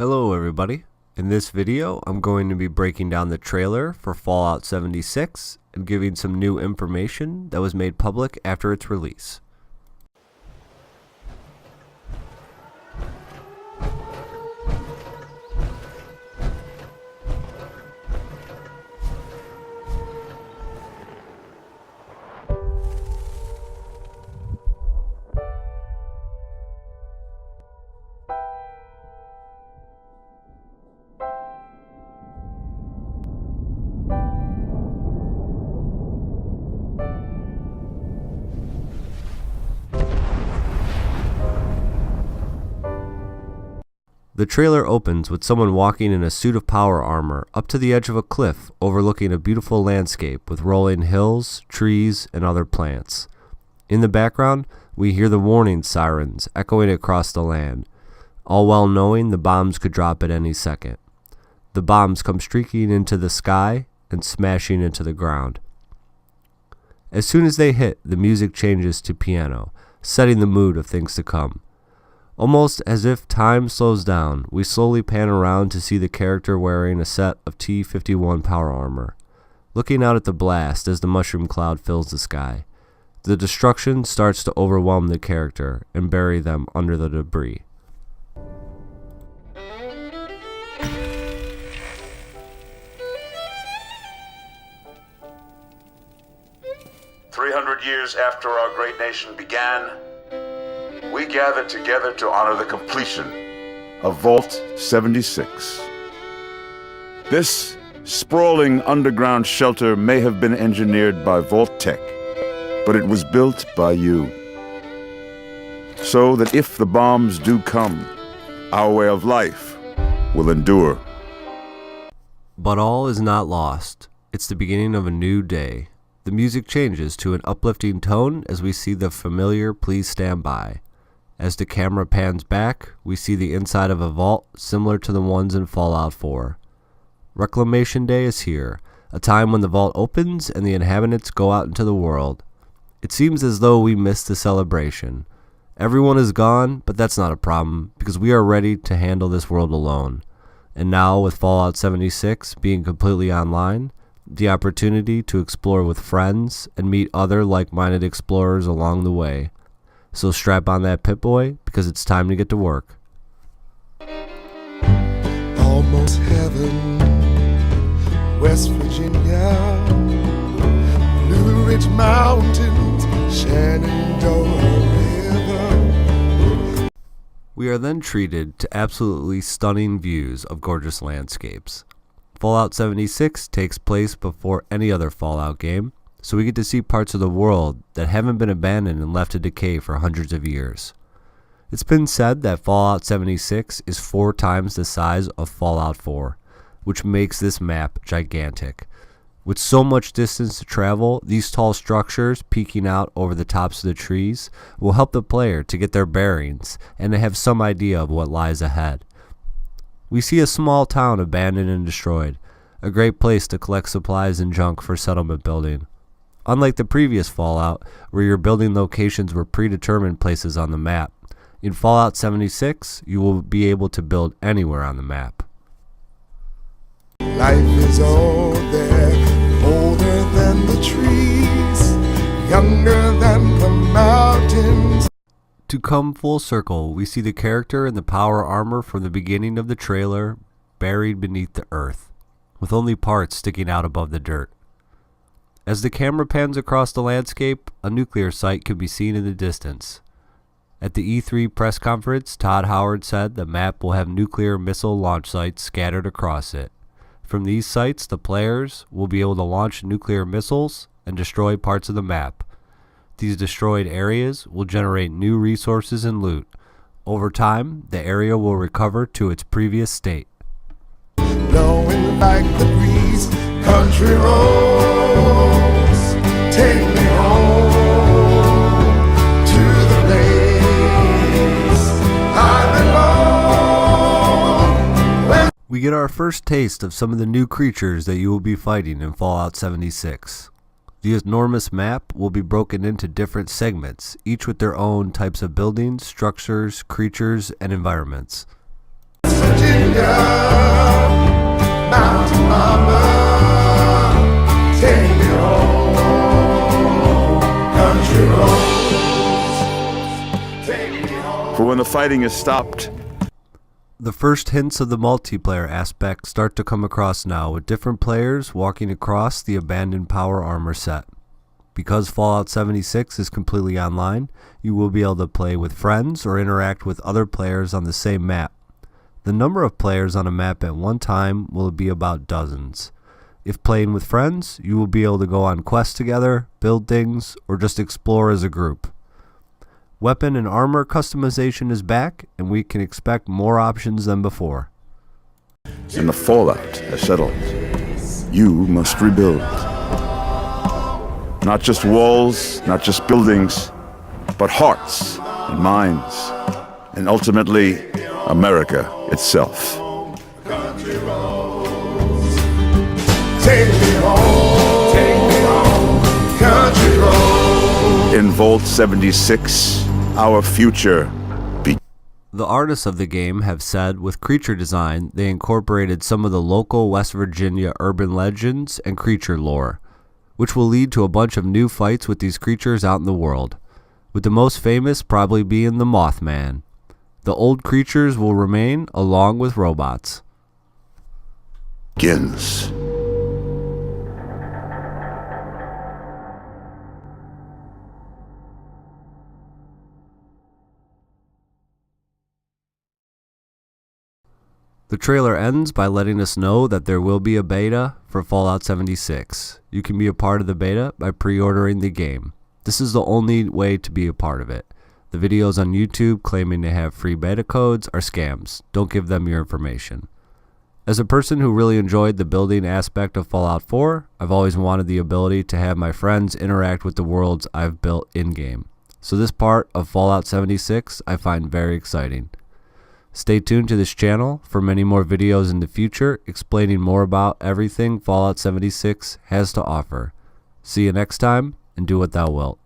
Hello everybody. In this video, I'm going to be breaking down the trailer for Fallout 76 and giving some new information that was made public after its release. The trailer opens with someone walking in a suit of power armor up to the edge of a cliff overlooking a beautiful landscape with rolling hills, trees, and other plants. In the background, we hear the warning sirens echoing across the land, all while knowing the bombs could drop at any second. The bombs come streaking into the sky and smashing into the ground. As soon as they hit, the music changes to piano, setting the mood of things to come. Almost as if time slows down, we slowly pan around to see the character wearing a set of T-51 power armor, looking out at the blast as the mushroom cloud fills the sky. The destruction starts to overwhelm the character and bury them under the debris. "300 years after our great nation began, we gather together to honor the completion of Vault 76. This sprawling underground shelter may have been engineered by Vault Tech, but it was built by you. So that if the bombs do come, our way of life will endure." But all is not lost. It's the beginning of a new day. The music changes to an uplifting tone as we see the familiar "Please Stand By." As the camera pans back, we see the inside of a vault similar to the ones in Fallout 4. Reclamation Day is here, a time when the vault opens and the inhabitants go out into the world. It seems as though we missed the celebration. Everyone is gone, but that's not a problem, because we are ready to handle this world alone. And now, with Fallout 76 being completely online, the opportunity to explore with friends and meet other like-minded explorers along the way. So strap on that Pip-Boy, because it's time to get to work. Almost heaven, West Virginia, Blue Ridge Mountains, Shenandoah River. We are then treated to absolutely stunning views of gorgeous landscapes. Fallout 76 takes place before any other Fallout game, so we get to see parts of the world that haven't been abandoned and left to decay for hundreds of years. It's been said that Fallout 76 is 4 times the size of Fallout 4, which makes this map gigantic. With so much distance to travel, these tall structures peeking out over the tops of the trees will help the player to get their bearings and to have some idea of what lies ahead. We see a small town abandoned and destroyed, a great place to collect supplies and junk for settlement building. Unlike the previous Fallout, where your building locations were predetermined places on the map, in Fallout 76, you will be able to build anywhere on the map. Life is old there, older than the trees, younger than the mountains. To come full circle, we see the character in the power armor from the beginning of the trailer buried beneath the earth, with only parts sticking out above the dirt. As the camera pans across the landscape, a nuclear site can be seen in the distance. At the E3 press conference, Todd Howard said the map will have nuclear missile launch sites scattered across it. From these sites, the players will be able to launch nuclear missiles and destroy parts of the map. These destroyed areas will generate new resources and loot. Over time, the area will recover to its previous state. Blowing like the breeze, country roads, take me home to the place I belong. We get our first taste of some of the new creatures that you will be fighting in Fallout 76. The enormous map will be broken into different segments, each with their own types of buildings, structures, creatures, and environments. Virginia. Virginia, Mountain Mama, take me home, country roads, take me home. For when the fighting is stopped, The first hints of the multiplayer aspect start to come across now, with different players walking across the abandoned power armor set. Because Fallout 76 is completely online, you will be able to play with friends or interact with other players on the same map. The number of players on a map at one time will be about dozens. If playing with friends, you will be able to go on quests together, build things, or just explore as a group. Weapon and armor customization is back, and we can expect more options than before. and the fallout has settled, you must rebuild. Not just walls, not just buildings, but hearts and minds, and ultimately, America itself. Take me home, country road. In Vault 76, our future begins. The artists of the game have said with creature design, they incorporated some of the local West Virginia urban legends and creature lore, which will lead to a bunch of new fights with these creatures out in the world, with the most famous probably being the Mothman. The old creatures will remain along with robots. The trailer ends by letting us know that there will be a beta for Fallout 76. You can be a part of the beta by pre-ordering the game. This is the only way to be a part of it. The videos on YouTube claiming to have free beta codes are scams. Don't give them your information. As a person who really enjoyed the building aspect of Fallout 4, I've always wanted the ability to have my friends interact with the worlds I've built in-game. So this part of Fallout 76 I find very exciting. Stay tuned to this channel for many more videos in the future explaining more about everything Fallout 76 has to offer. See you next time, and do what thou wilt.